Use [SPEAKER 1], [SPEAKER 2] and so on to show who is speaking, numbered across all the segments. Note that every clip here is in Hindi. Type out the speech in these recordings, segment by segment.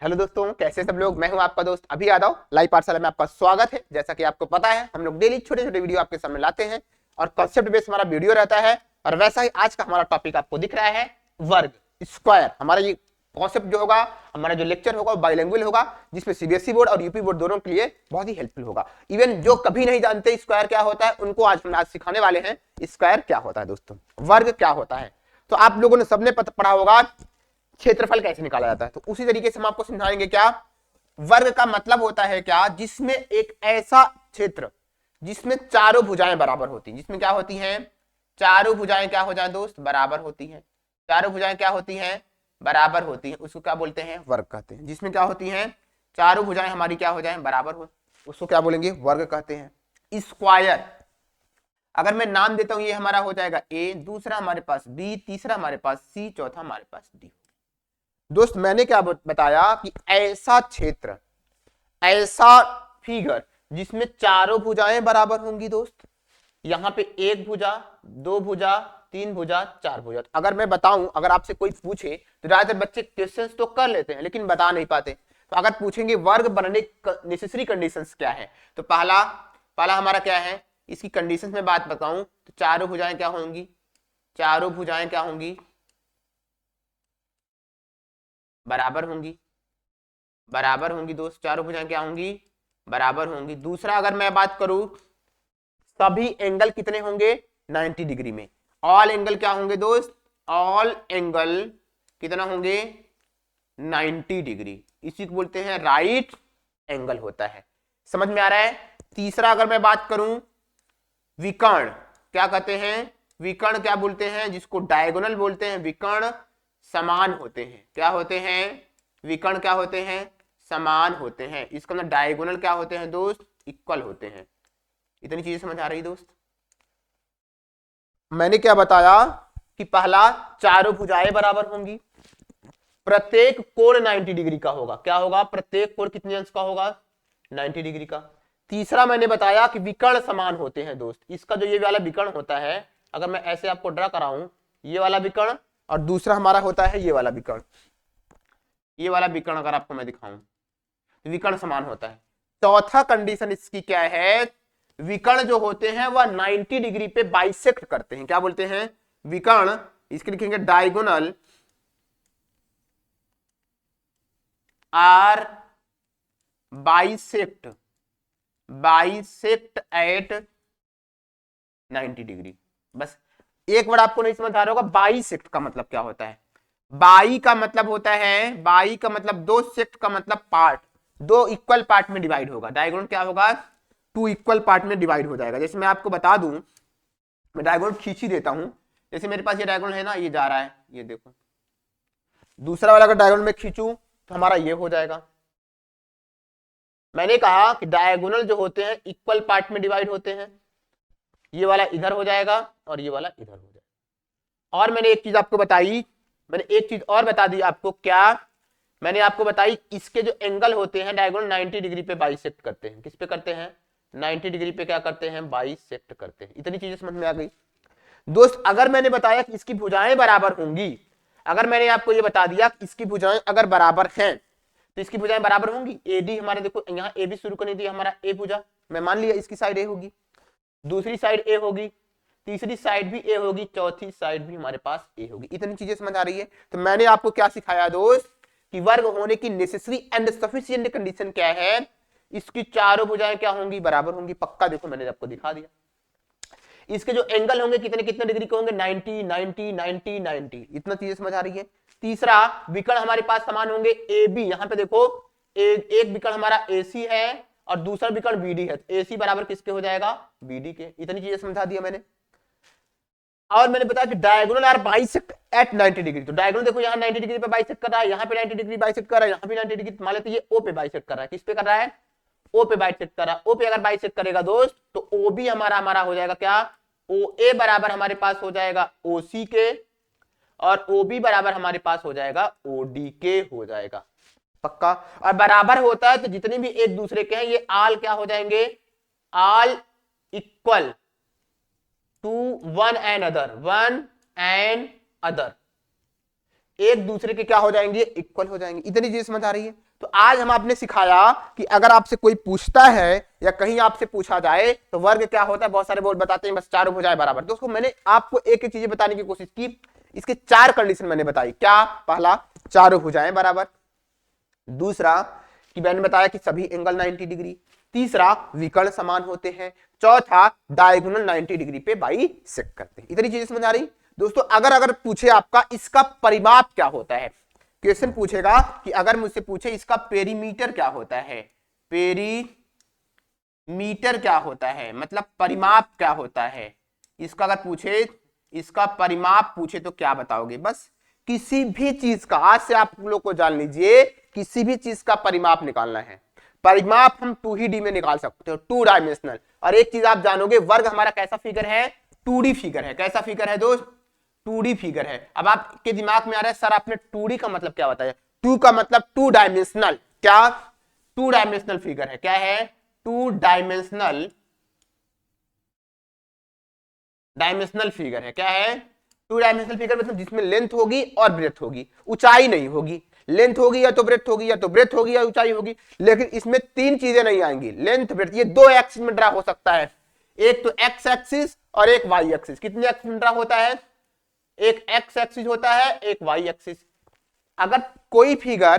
[SPEAKER 1] हेलो दोस्तों, कैसे सब लोग। मैं हूं आपका दोस्त अभी यादव। लाइव पाठशाला में आपका स्वागत है। जैसा कि आपको पता है, हम लोग डेली छोटे छोटे वीडियो आपके सामने लाते हैं और कॉन्सेप्ट बेस्ड हमारा वीडियो रहता है। और वैसा ही आज का हमारा टॉपिक आपको दिख रहा है, वर्ग, स्क्वायर। हमारा ये कॉन्सेप्ट जो होगा, हमारा जो लेक्चर होगा, बाइलिंगुअल होगा, जिसमें सीबीएसई बोर्ड और यूपी बोर्ड दोनों के लिए बहुत ही हेल्पफुल होगा। इवन जो कभी नहीं जानते स्क्वायर क्या होता है, उनको आज हम सिखाने वाले हैं स्क्वायर क्या होता है। दोस्तों, वर्ग क्या होता है तो आप लोगों ने सबने पढ़ा होगा क्षेत्रफल कैसे निकाला जाता है। तो उसी तरीके से हम आपको समझाएंगे क्या वर्ग का मतलब होता है, क्या जिसमें एक ऐसा क्षेत्र जिसमें चारों भुजाएं बराबर होती हैं। जिसमें क्या होती हैं, चारों भुजाएं क्या हो जाए दोस्त, बराबर होती हैं। चारों भुजाएं क्या होती हैं, बराबर होती हैं, उसको क्या बोलते हैं, वर्ग कहते हैं। जिसमें क्या होती हैं, चारों भुजाएं हमारी क्या हो जाए, बराबर हो, उसको क्या बोलेंगे, वर्ग कहते हैं। स्क्वायर, अगर मैं नाम देता हूं, ये हमारा हो जाएगा ए, दूसरा हमारे पास बी, तीसरा हमारे पास सी, चौथा हमारे पास डी। दोस्त, मैंने क्या बताया कि ऐसा क्षेत्र, ऐसा फिगर जिसमें चारों भुजाएं बराबर होंगी। दोस्त, यहां पे एक भुजा, दो भुजा, तीन भुजा, चार भुजा। अगर मैं बताऊं, अगर आपसे कोई पूछे तो ज्यादातर बच्चे क्वेश्चंस तो कर लेते हैं लेकिन बता नहीं पाते। तो अगर पूछेंगे वर्ग बनने नेसेसरी कंडीशंस क्या है, तो पहला पहला हमारा क्या है, इसकी कंडीशंस में बात बताऊं तो चारों भुजाएं क्या होंगी, चारों भुजाएं क्या होंगी, बराबर होंगी। बराबर होंगी दोस्त, चारों भुजाएं क्या होंगी, बराबर होंगी। दूसरा, अगर मैं बात करूं, सभी एंगल कितने होंगे, 90 डिग्री में। ऑल एंगल क्या होंगे दोस्त, ऑल एंगल कितना होंगे, 90 डिग्री। इसी को बोलते हैं राइट एंगल होता है। समझ में आ रहा है। तीसरा, अगर मैं बात करूं, विकर्ण क्या कहते हैं, विकर्ण क्या बोलते हैं, जिसको डायगोनल बोलते हैं। विकर्ण समान होते हैं, क्या होते हैं, विकर्ण क्या होते हैं, समान होते हैं। इसका मतलब डायगोनल क्या होते हैं दोस्त, इक्वल होते हैं। इतनी चीजें समझ आ रही दोस्त। मैंने क्या बताया कि पहला, चारों भुजाएं बराबर होंगी, प्रत्येक कोण 90 डिग्री का होगा। क्या होगा, प्रत्येक कोण कितने अंश का होगा, 90 डिग्री का। तीसरा, मैंने बताया कि विकर्ण समान होते हैं दोस्त। इसका जो ये वाला विकर्ण होता है, अगर मैं ऐसे आपको ड्रा कराऊं, ये वाला विकर्ण, और दूसरा हमारा होता है ये वाला विकर्ण। ये वाला विकर्ण अगर आपको मैं दिखाऊं तो विकर्ण समान होता है। चौथा कंडीशन इसकी क्या है, विकर्ण जो होते हैं वह 90 डिग्री पे बाइसेक्ट करते हैं। क्या बोलते हैं, विकर्ण, इसके लिखेंगे diagonal are bisect, bisect at 90 degree. बस एक वर्ड आपको नहीं समझ आ रहा होगा, बाइसेक्ट का मतलब क्या होता है। बाई का मतलब होता है, बाई का मतलब दो, सेक्ट का मतलब पार्ट, दो इक्वल पार्ट में डिवाइड होगा। डायगोनल क्या होगा, टू इक्वल पार्ट में डिवाइड हो जाएगा। जैसे मैं आपको बता दूं, मैं डायगोनल खींच ही देता हूं। जैसे मेरे पास ये डायगोनल है ना, ये जा रहा है, ये देखो। दूसरा वाला अगर डायगोनल में खींचूं तो हमारा ये हो जाएगा। मैंने कहा कि डायगोनल जो होते हैं इक्वल पार्ट में डिवाइड होते हैं। ये वाला इधर हो जाएगा और ये वाला इधर हो जाएगा। और मैंने एक चीज आपको बताई, मैंने एक चीज और बता दी आपको, क्या मैंने आपको बताई, इसके जो एंगल होते हैं डायगोनल 90 डिग्री पे बाइसेक्ट करते हैं। किस पे करते हैं, 90 डिग्री पे क्या करते हैं, बाइसेक्ट करते हैं। इतनी चीजें समझ में आ गई दोस्त। अगर मैंने बताया कि इसकी भुजाएं बराबर होंगी, अगर मैंने आपको ये बता दिया कि इसकी भुजाएं अगर बराबर हैं तो इसकी भुजाएं बराबर होंगी। एडी हमारे देखो, यहाँ ए भी शुरू करनी थी, हमारा ए भुजा, मैं मान लिया इसकी साइड ए होगी, दूसरी साइड ए होगी, तीसरी साइड भी ए होगी, चौथी साइड भी हमारे पास ए होगी। इतनी चीजें समझ आ रही है। तो मैंने आपको क्या सिखाया दोस्त, कि वर्ग होने की नेसेसरी एंड सफिशिएंट कंडीशन क्या है, इसकी चारों भुजाएं क्या होंगी, बराबर होंगी। पक्का देखो, मैंने आपको दिखा दिया। इसके जो एंगल होंगे कितने कितने डिग्री के होंगे, 90 90 90 90। इतना चीजें समझ आ रही है। तीसरा, विकर्ण हमारे पास समान होंगे। ए बी, यहां पे देखो, एक विकर्ण हमारा एसी है और दूसरा विकर्ण बीडी है। एसी बराबर किसके हो जाएगा, बीडी के। इतनी चीजें समझा दिया मैंने। और मैंने बताया कि diagonal are bisect at 90 degree. तो डायगोनल देखो, यहाँ 90 डिग्री पे बाइसेक्ट कर रहा है, यहाँ पे 90 डिग्री बाइसेक्ट कर रहा है, यहाँ भी 90 डिग्री। मान लेते ये ओ पे बाइसेक्ट कर रहा है। किस पे कर रहा है, ओ पे बाइसेक्ट कर रहा है। ओ पे अगर बाइसेक्ट करेगा दोस्त, तो ओ बी हमारा हमारा हो जाएगा क्या, ओ ए बराबर हमारे पास हो जाएगा ओ सी के, और ओ बी बराबर हमारे पास हो जाएगा ओ डी के हो जाएगा। पक्का। और बराबर होता है तो जितने भी एक दूसरे के हैं ये आल क्या हो जाएंगे, all equal to one and other, one and other, एक दूसरे के क्या हो जाएंगे, इक्वल हो जाएंगे। इतनी चीज समझ आ रही है। तो आज हम आपने सिखाया कि अगर आपसे कोई पूछता है या कहीं आपसे पूछा जाए तो वर्ग क्या होता है, बहुत सारे बोर्ड बताते हैं बस चारों भुजाएं बराबर। दोस्तों मैंने आपको एक एक चीजें बताने की कोशिश की, इसके 4 कंडीशन मैंने बताई। क्या? पहला, चारों भुजाएं बराबर। दूसरा कि मैंने बताया कि सभी एंगल 90 डिग्री। तीसरा, विकर्ण समान होते हैं। चौथा, डायगोनल 90 डिग्री पे बाइसेक्ट करते हैं। इतनी चीजें समझ आ रही दोस्तों? अगर पूछे आपका इसका परिमाप क्या होता है, क्वेश्चन पूछेगा कि अगर मुझसे पूछे इसका पेरीमीटर क्या होता है, पेरीमीटर क्या होता है मतलब परिमाप क्या होता है, इसका अगर पूछे इसका परिमाप पूछे तो क्या बताओगे? बस किसी भी चीज का, आज से आप लोग को जान लीजिए, किसी भी चीज का परिमाप निकालना है। परिमाप हम 2D में निकाल सकते हो, 2 डायमेंशनल। और एक चीज आप जानोगे, वर्ग हमारा कैसा फिगर है? 2D फिगर है। कैसा फिगर है दोस्त? 2D फिगर है। अब आपके दिमाग में आ रहा है सर आपने 2D का मतलब क्या बताया? 2 का मतलब 2 डायमेंशनल। क्या? 2 डायमेंशनल फिगर है। क्या है? 2 डायमेंशनल फिगर है। क्या है? 2 डायमेंशनल फिगर मतलब जिसमें लेंथ होगी और ब्रेथ होगी, ऊंचाई नहीं होगी। लेंथ होगी या तो ब्रेथ होगी, या तो ब्रेथ होगी या ऊंचाई होगी, लेकिन इसमें 3 चीजें नहीं आएंगी, लेंथ ब्रेथ। ये 2 एक्सिस में ड्रा हो सकता है, एक तो एक्स एक्सिस और एक वाई एक्सिस। कितने एक्सिस में ड्रा होता है? एक एक्स एक्सिस होता है, एक वाई एक्सिस। अगर कोई फिगर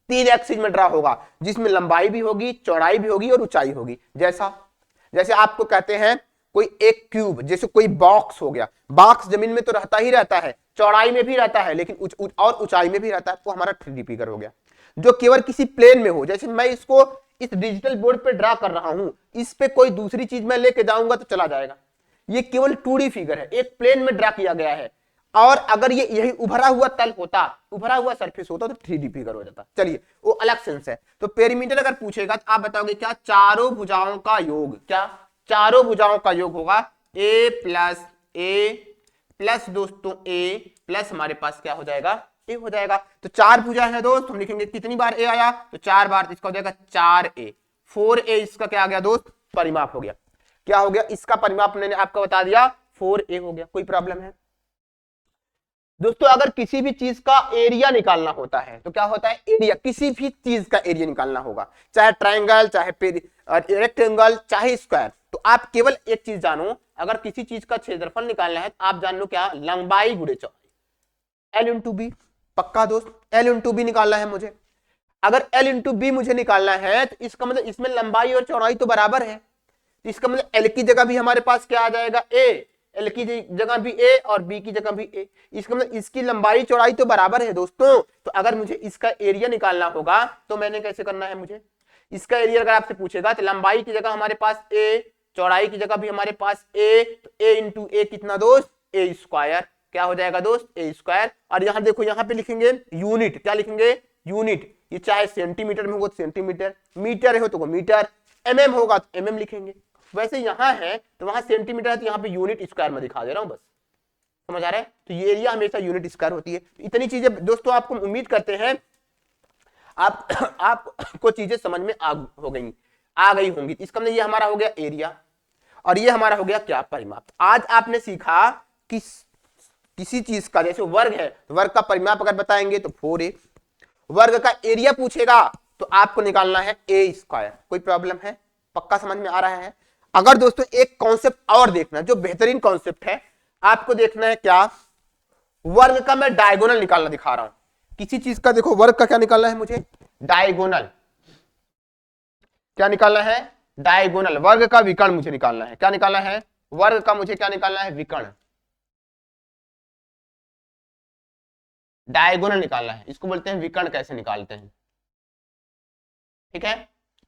[SPEAKER 1] 3 एक्सिस में ड्रा होगा जिसमें लंबाई भी होगी, चौड़ाई भी होगी और ऊंचाई होगी, जैसे आपको कहते हैं कोई एक क्यूब, जैसे कोई बॉक्स हो गया। बॉक्स जमीन में तो रहता ही रहता है, चौड़ाई में भी रहता है, लेकिन और ऊंचाई में भी रहता है, तो हमारा 3D फिगर हो गया। जो केवल किसी प्लेन में हो, जैसे मैं इसको इस डिजिटल बोर्ड पे ड्रा कर रहा हूं, इस पे कोई दूसरी चीज मैं लेके जाऊंगा तो चला जाएगा। ये केवल 2D फिगर है, एक प्लेन में ड्रा किया गया है। और अगर ये यही उभरा हुआ तल होता, उभरा हुआ सरफेस होता, तो 3D फिगर हो जाता। चलिए वो अलग सेंस है। तो पेरीमीटर अगर पूछेगा तो आप बताओगे क्या? चारों भुजाओं का योग। क्या? चारों भुजाओं का योग होगा a प्लस दोस्तों a प्लस हमारे पास क्या हो जाएगा? a हो जाएगा। तो 4 भुजा है दोस्त, हम लिखेंगे कितनी बार a आया? तो 4 बार, तो इसका हो जाएगा 4a। 4a इसका क्या आ गया दोस्त? परिमाप हो गया। क्या हो गया? इसका परिमाप मैंने आपको बता दिया, 4a हो गया। कोई प्रॉब्लम है दोस्तों? अगर किसी भी चीज का एरिया निकालना होता है तो क्या होता है? एरिया, किसी भी चीज का एरिया निकालना होगा, चाहे ट्राइंगल, चाहे रेक्टेंगल, चाहे स्क्वायर। तो आप केवल एक चीज जानो, अगर किसी चीज का क्षेत्रफल निकालना है तो आप जान लो क्या? लंबाई गुणे चौड़ाई, L इंटू बी। पक्का दोस्त? L इंटू बी निकालना है मुझे। अगर L इंटू बी मुझे निकालना है तो इसका मतलब इसमें लंबाई और चौड़ाई तो बराबर है, तो इसका मतलब L की जगह भी हमारे पास क्या आ जाएगा? A। L की जगह भी A और B की जगह भी A। इसका मतलब इसकी लंबाई चौड़ाई तो बराबर है दोस्तों। तो अगर मुझे इसका एरिया निकालना होगा तो मैंने कैसे करना है? मुझे इसका एरिया अगर आपसे पूछेगा तो लंबाई की जगह हमारे पास A, चौड़ाई की जगह भी हमारे पास A, तो A इंटू A कितना दोस्त? A square. क्या हो जाएगा दोस्त? A square. और यहां देखो, यहां पे लिखेंगे यूनिट। क्या लिखेंगे? यूनिट। ये चाहे सेंटीमीटर में होगा तो सेंटीमीटर, मीटर हो तो मीटर, mm होगा तो mm लिखेंगे। वैसे यहां है तो वहां सेंटीमीटर है तो यहां पे यूनिट स्क्वायर में दिखा दे रहा हूं, बस समझ आ रहा है? तो ये एरिया हमेशा यूनिट स्क्वायर होती है। तो इतनी चीजें दोस्तों आपको उम्मीद करते हैं आपको चीजें समझ में आ गई होंगी। इसका मतलब ये हमारा हो गया एरिया और ये हमारा हो गया क्या? परिमाप। आज आपने सीखा कि किसी चीज का, जैसे वर्ग है तो वर्ग का परिमाप अगर बताएंगे तो 4a, वर्ग का एरिया पूछेगा तो आपको निकालना है a स्क्वायर। कोई प्रॉब्लम है? पक्का समझ में आ रहा है? अगर दोस्तों एक कॉन्सेप्ट और देखना, जो बेहतरीन कॉन्सेप्ट है, आपको देखना है क्या? वर्ग का मैं डायगोनल निकालना दिखा रहा हूं। किसी चीज का देखो, वर्ग का क्या निकालना है मुझे? डायगोनल। क्या निकालना है? डायगोनल। वर्ग का विकर्ण मुझे निकालना है। क्या निकालना है? वर्ग का मुझे क्या निकालना है? विकर्ण। डायगोनल निकालना है, इसको बोलते हैं विकर्ण। कैसे निकालते हैं? ठीक है,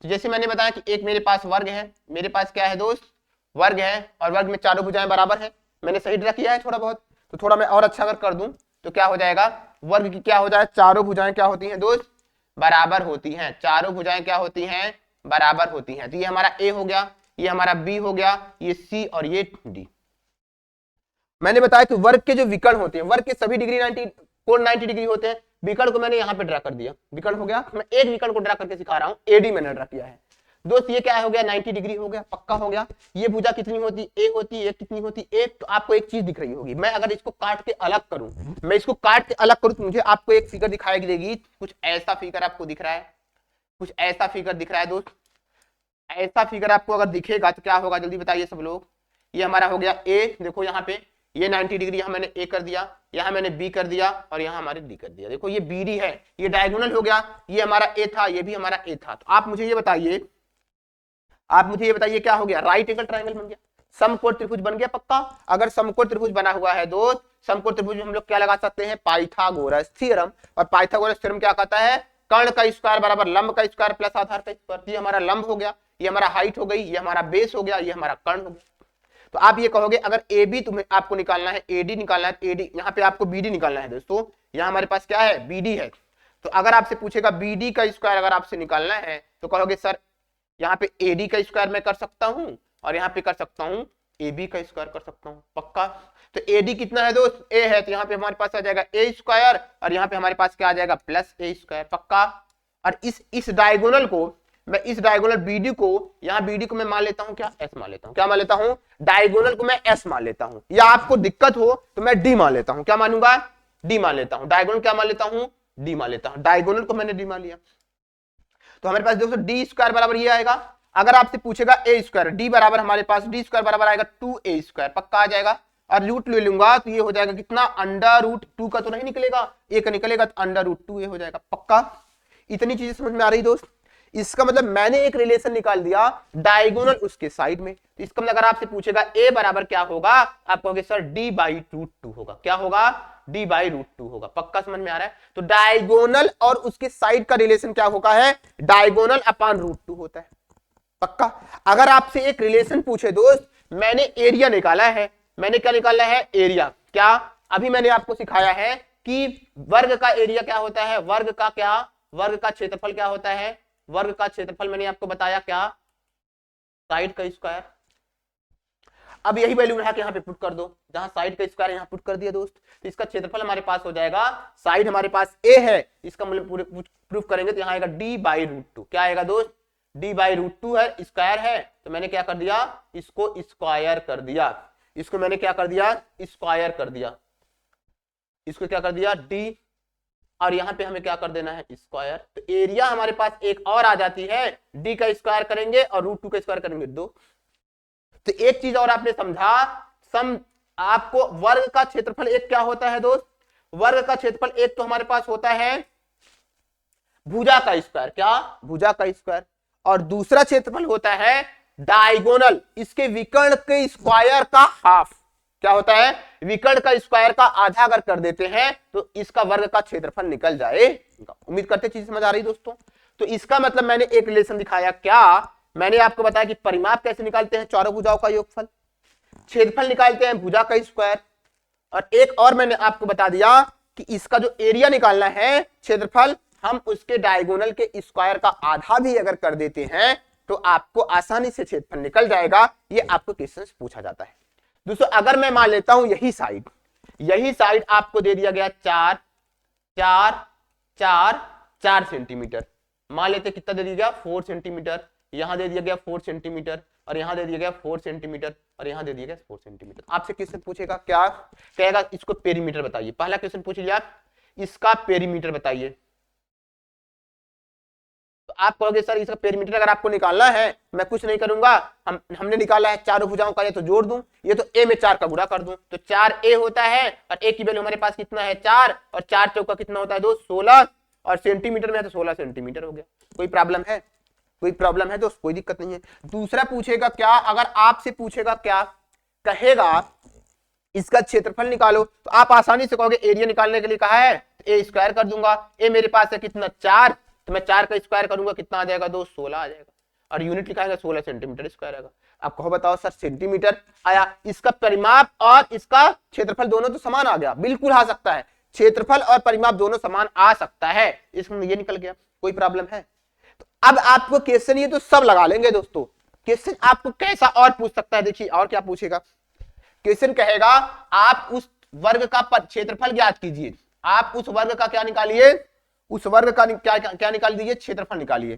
[SPEAKER 1] तो जैसे मैंने बताया कि एक मेरे पास वर्ग है, मेरे पास क्या है दोस्त? वर्ग है, और वर्ग में चारों भुजाएं बराबर है। मैंने सही ड्रा किया है थोड़ा बहुत, तो थोड़ा मैं और अच्छा अगर कर दूं तो क्या हो जाएगा? वर्ग की क्या हो जाए? चारों भुजाएं क्या होती हैं दोस्त? बराबर होती हैं। चारों भुजाएं क्या होती हैं? बराबर होती हैं। तो ये हमारा A हो गया, ये हमारा B हो गया, ये C और ये D। मैंने बताया कि वर्ग के जो विकर्ण होते हैं, वर्ग के सभी डिग्री 90 डिग्री होते हैं। विकर्ण को मैंने यहाँ पे ड्रा कर दिया, विकर्ण हो गया। मैं एक विकर्ण को ड्रा करके सिखा रहा हूँ, AD मैंने ड्रा किया है। दोस्त ये क्या हो गया 90 डिग्री हो गया, पक्का हो गया। ये भुजा कितनी होती, ए होती, ये कितनी होती, एक। तो आपको एक चीज दिख रही होगी, मैं अगर इसको काट के अलग करूं, मैं इसको काट के अलग करूं तो मुझे आपको एक फिगर दिखाई देगी, कुछ ऐसा फिगर आपको दिख रहा है, कुछ ऐसा फिगर दिख रहा है दोस्त। ऐसा फिगर आपको अगर दिखेगा तो क्या होगा जल्दी बताइए सब लोग। ये हमारा हो गया ए, देखो यहाँ पे ये 90 डिग्री, यहाँ मैंने ए कर दिया, यहाँ मैंने बी कर दिया और यहाँ हमारे डी कर दिया। देखो ये बी डी है, ये डायगोनल हो गया, ये हमारा ए था, ये भी हमारा ए था। तो आप मुझे ये बताइए, क्या हो गया, राइट एंगल ट्रायंगल बन गया, समकोण त्रिभुज बन गया पक्का। अगर समकोण त्रिभुज बना हुआ है दोस्त, समकोण त्रिभुज में हम लोग क्या लगा सकते हैं, पाइथागोरस थ्योरम। और पाइथागोरस थ्योरम क्या कहता है, कर्ण का स्क्वायर बराबर लंब का स्क्वायर प्लस आधार का स्क्वायर। ये हमारा लंब हो गया, ये हमारा हाइट हो गई, ये हमारा बेस हो गया, ये हमारा कर्ण हो गया। तो आप ये कहोगे अगर ए बी तुम्हें आपको निकालना है, एडी निकालना है, एडी यहाँ पे आपको बीडी निकालना है दोस्तों, यहाँ हमारे पास क्या है, बीडी है। तो अगर आपसे पूछेगा बीडी का स्क्वायर अगर आपसे निकालना है तो कहोगे सर यहाँ पे एडी का स्क्वायर मैं कर सकता हूं और यहाँ पे कर सकता हूं ए बी का स्क्वायर कर सकता हूं पक्का। तो एडी कितना है दोस्त, ए है, तो यहाँ पे हमारे पास आ जाएगा ए स्क्वायर और यहाँ पे हमारे पास क्या आ जाएगा, प्लस ए स्क्वायर पक्का। और इस डायगोनल को मैं, इस डायगोनल बीडी को, यहाँ बीडी को मैं मान लेता हूँ क्या, एस मान लेता हूँ, क्या मान लेता हूँ, डायगोनल को मैं एस मान लेता हूँ, या आपको दिक्कत हो तो मैं डी मान लेता हूँ, क्या मानूंगा, डी मान लेता हूँ। डायगोनल क्या मान लेता हूँ, डी मान लेता हूँ, डायगोनल को मैंने डी मान लिया। तो हमारे पास दोस्तों डी स्क्वायर बराबर ये आएगा। अगर आपसे पूछेगा ए स्क्वायर, डी बराबर हमारे पास डी स्क्वायर बराबर आएगा 2a स्क्वायर पक्का आ जाएगा। और रूट ले लूंगा तो ये हो जाएगा कितना, अंडर रूट 2 का तो नहीं निकलेगा, ए का निकलेगा तो अंडर रूट 2a हो जाएगा पक्का। इतनी चीजें समझ में आ रही दोस्त। इसका मतलब मैंने एक रिलेशन निकाल दिया डायगोनल उसके साइड में। तो इसका मतलब अगर आपसे पूछेगा ए बराबर क्या होगा, आप कहोगे सर डी बाई रूट 2 होगा, क्या होगा, डी बाई रूट 2 होगा पक्का। समझ में आ रहा है। तो डायगोनल और उसके साइड का रिलेशन क्या होगा है, डायगोनल अपॉन रूट 2 होता है पक्का। अगर आपसे एक रिलेशन पूछे दोस्त, मैंने एरिया निकाला है, मैंने क्या निकाला है, एरिया, क्या अभी मैंने आपको सिखाया है कि वर्ग का एरिया क्या होता है, वर्ग का क्या, वर्ग का क्षेत्रफल क्या होता है, वर्ग का क्षेत्रफल मैंने आपको बताया क्या, साइड का स्क्वायर। अब यही वैल्यू उठा के यहाँ पे पुट कर दो, जहां साइड का स्क्वायर यहाँ पुट कर दिया दोस्त, तो इसका क्षेत्रफल हमारे पास हो जाएगा, साइड हमारे पास ए है, इसका मूल्य प्रूफ करेंगे तो यहाँ आएगा डी बाई रूट 2, क्या आएगा दोस्त, डी बाई रूट 2 है, स्क्वायर है, तो मैंने क्या कर दिया, इसको स्क्वायर कर दिया, इसको मैंने क्या कर दिया, स्क्वायर कर दिया, इसको क्या कर दिया डी, और यहां पे हमें क्या कर देना है, स्क्वायर। तो एरिया हमारे पास एक और आ जाती है, डी का स्क्वायर करेंगे और रूट 2 का स्क्वायर करेंगे 2। तो एक चीज और आपने समझा, आपको वर्ग का क्षेत्रफल एक क्या होता है दोस्त, वर्ग का क्षेत्रफल एक तो हमारे पास होता है भुजा का स्क्वायर, क्या, भुजा का स्क्वायर, और दूसरा क्षेत्रफल होता है डायगोनल, इसके विकर्ण के स्क्वायर का हाफ, क्या होता है, विकर्ण का स्क्वायर का आधा अगर कर देते हैं तो इसका वर्ग का क्षेत्रफल निकल जाएगा। उम्मीद करते चीज समझ आ रही दोस्तों। तो इसका मतलब मैंने एक रिलेशन दिखाया, क्या मैंने आपको बताया कि परिमाप कैसे निकालते हैं, चारों भुजाओं का योगफल, क्षेत्रफल निकालते हैं भुजा का स्क्वायर, और एक और मैंने आपको बता दिया कि इसका जो एरिया निकालना है, क्षेत्रफल, हम उसके डायगोनल के स्क्वायर का आधा भी अगर कर देते हैं तो आपको आसानी से क्षेत्रफल निकल जाएगा। ये आपको क्वेश्चन पूछा जाता है दोस्तों। अगर मैं मान लेता हूं यही साइड आपको दे दिया गया 4 सेंटीमीटर, मान लेते कितना दे दिया गया, 4 सेंटीमीटर, यहां दे दिया गया 4 सेंटीमीटर, और यहां दे दिया गया 4 सेंटीमीटर, और यहां दे दिया गया 4 सेंटीमीटर। आपसे क्वेश्चन पूछेगा, क्या कहेगा, इसको पेरीमीटर बताइए। पहला क्वेश्चन पूछ लिया, इसका पेरीमीटर बताइए। तो आप कहोगे सर इसका पेरीमीटर अगर आपको निकालना है, मैं कुछ नहीं करूंगा, हमने निकाला है चारों भुजाओं का, ये तो जोड़ दूं, ये तो ए में 4 का गुणा कर दूं, तो 4a होता है, और ए की वैल्यू हमारे पास कितना है 4, और 4 चौका कितना होता है दोस्त 16, और सेंटीमीटर में है तो 16 सेंटीमीटर हो गया। कोई प्रॉब्लम है, कोई प्रॉब्लम है दोस्त, कोई दिक्कत नहीं है। दूसरा पूछेगा क्या, अगर आपसे पूछेगा क्या, कहेगा इसका क्षेत्रफल निकालो, तो आप आसानी से कहोगे एरिया निकालने के लिए कहा है, तो ए स्क्वायर कर दूंगा, ए मेरे पास है कितना 4, तो मैं 4 का स्क्वायर करूंगा कितना आ जाएगा दोस्त 16 आ जाएगा, और यूनिट लिखाएगा 16 सेंटीमीटर स्क्वायर आएगा। आप कहो बताओ सर सेंटीमीटर आया, इसका परिमाप और इसका क्षेत्रफल दोनों तो समान आ गया, बिल्कुल आ सकता है, क्षेत्रफल और परिमाप दोनों समान आ सकता है, इसमें ये निकल गया, कोई प्रॉब्लम है। तो अब आपको क्वेश्चन ये तो सब लगा लेंगे दोस्तों, क्वेश्चन आपको कैसा और पूछ सकता है, देखिए और क्या पूछेगा, क्वेश्चन कहेगा आप उस वर्ग का क्षेत्रफल ज्ञात कीजिए, आप उस वर्ग का क्या निकालिए, उस वर्ग का क्या निकाल दीजिए, क्षेत्रफल निकालिए।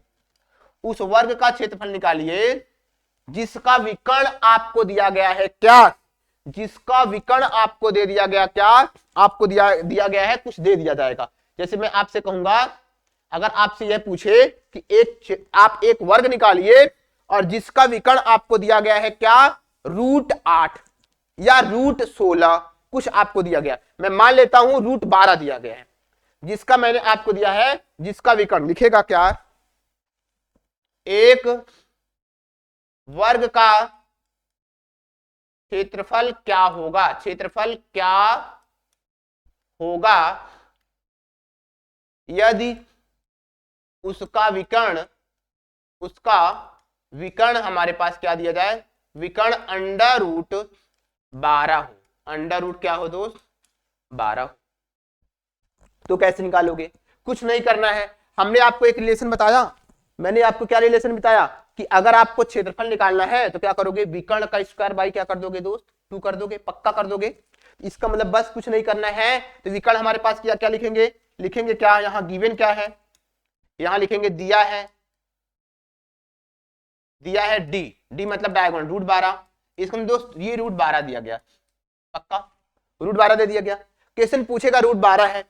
[SPEAKER 1] उस वर्ग का क्षेत्रफल निकालिए जिसका विकर्ण आपको दिया गया है क्या, जिसका विकर्ण आपको दे दिया गया क्या, आपको दिया गया है, कुछ दे दिया जाएगा। जैसे मैं आपसे कहूंगा, अगर आपसे यह पूछे कि आप एक वर्ग निकालिए और जिसका विकर्ण आपको दिया गया है क्या, √8 या √16, कुछ आपको दिया गया, मैं मान लेता हूं √12 दिया गया है, जिसका मैंने आपको दिया है, जिसका विकर्ण लिखेगा क्या, एक वर्ग का क्षेत्रफल क्या होगा, क्षेत्रफल क्या होगा यदि उसका विकर्ण हमारे पास क्या दिया जाए, विकर्ण √12 हो, अंडर क्या हो दोस्त, 12। तो कैसे निकालोगे, कुछ नहीं करना है, हमने आपको एक रिलेशन बताया, मैंने आपको क्या रिलेशन बताया कि अगर आपको क्षेत्रफल निकालना है तो क्या करोगे, विकर्ण का स्क्वायर बाई क्या कर दोगे दोस्त, 2 कर दोगे, पक्का कर दोगे। इसका मतलब बस कुछ नहीं करना है, तो विकर्ण हमारे पास क्या लिखेंगे, लिखेंगे क्या, यहाँ गिवन क्या है, यहाँ लिखेंगे दिया है डी मतलब डायगोनल √12, इसका दोस्त ये √12 दिया गया, पक्का √12 दे दिया गया। क्वेश्चन पूछेगा √12 है,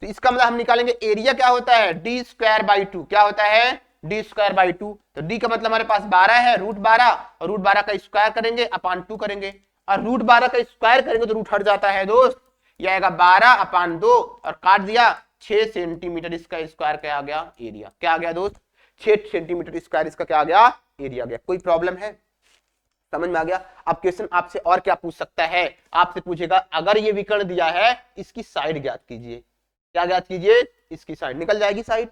[SPEAKER 1] तो इसका मतलब हम निकालेंगे एरिया क्या होता है, d²/2, क्या होता है, d²/2। तो d का मतलब हमारे पास 12 है, √12, और √12 का स्क्वायर करेंगे अपान 2 करेंगे, और √12 का स्क्वायर करेंगे तो रूट हट जाता है दोस्त, ये आएगा 12/2 और काट दिया 6 सेंटीमीटर, इसका स्क्वायर क्या आ गया, एरिया क्या आ गया दोस्त, 6 सेंटीमीटर स्क्वायर इसका क्या आ गया, एरिया आ गया। कोई प्रॉब्लम है, समझ में आ गया। अब क्वेश्चन आपसे और क्या पूछ सकता है, आपसे पूछेगा अगर ये विकर्ण दिया है इसकी साइड ज्ञात कीजिए, क्या ज्ञात कीजिए, इसकी साइड, निकल जाएगी साइड।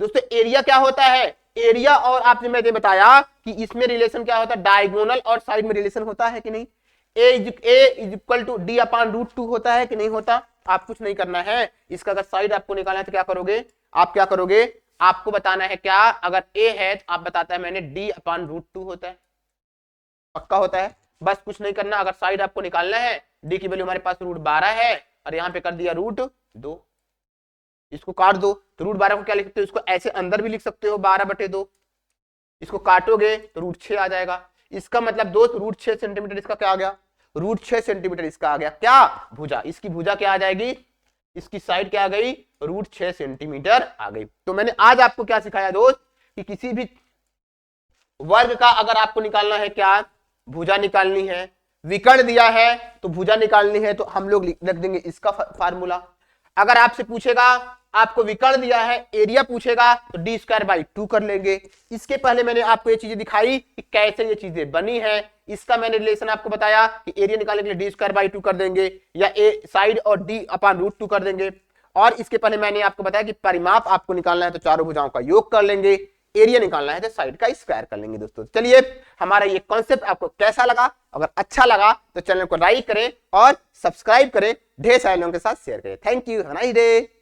[SPEAKER 1] दोस्तों एरिया क्या होता है, एरिया और आपने मैंने बताया कि इसमें रिलेशन क्या होता है, डायगोनल और साइड में रिलेशन होता है कि नहीं, a is equal to d/√2 होता है कि नहीं होता। आप कुछ नहीं करना है, इसका अगर साइड आपको निकालना है तो क्या करोगे, आप क्या करोगे, आपको बताना है क्या, अगर a है तो आप बताता है मैंने d/√2 होता है, पक्का होता है, बस कुछ नहीं करना। अगर साइड आपको निकालना है, d की वैल्यू हमारे पास √12 है और यहाँ पे कर दिया √2, इसको काट दो, तो √12 को क्या लिख सकते हो, इसको ऐसे अंदर भी लिख सकते हो 12/2, इसको काटोगे तो √6 आ जाएगा। इसका मतलब दोस्त √6 सेंटीमीटर इसका क्या आ गया, √6 सेंटीमीटर इसका आ गया क्या, भुजा, इसकी भुजा क्या आ जाएगी, इसकी साइड क्या आ गई, √6 सेंटीमीटर आ गई। तो मैंने आज आपको क्या सिखाया दोस्त कि किसी भी वर्ग का अगर आपको निकालना है क्या, भुजा निकालनी है, विकर्ण दिया है तो भुजा निकालनी है, तो हम लोग रख देंगे इसका फार्मूला। अगर आपसे पूछेगा, आपको विकर्ण दिया है, एरिया पूछेगा तो d²/2 कर लेंगे। इसके पहले मैंने आपको ये चीजें दिखाई कि कैसे ये चीजें बनी है, इसका मैंने रिलेशन आपको बताया कि एरिया निकालने के लिए d²/2 कर देंगे या ए साइड और d/√2 कर देंगे। और इसके पहले मैंने आपको बताया कि परिमाप आपको निकालना है तो चारों भुजाओं का योग कर लेंगे, एरिया निकालना है तो साइड का स्क्वायर कर लेंगे। दोस्तों चलिए, हमारा ये कॉन्सेप्ट आपको कैसा लगा, अगर अच्छा लगा तो चैनल को लाइक करें और सब्सक्राइब करें, ढेर सारे लोगों के साथ शेयर करें। Thank you, have a nice day.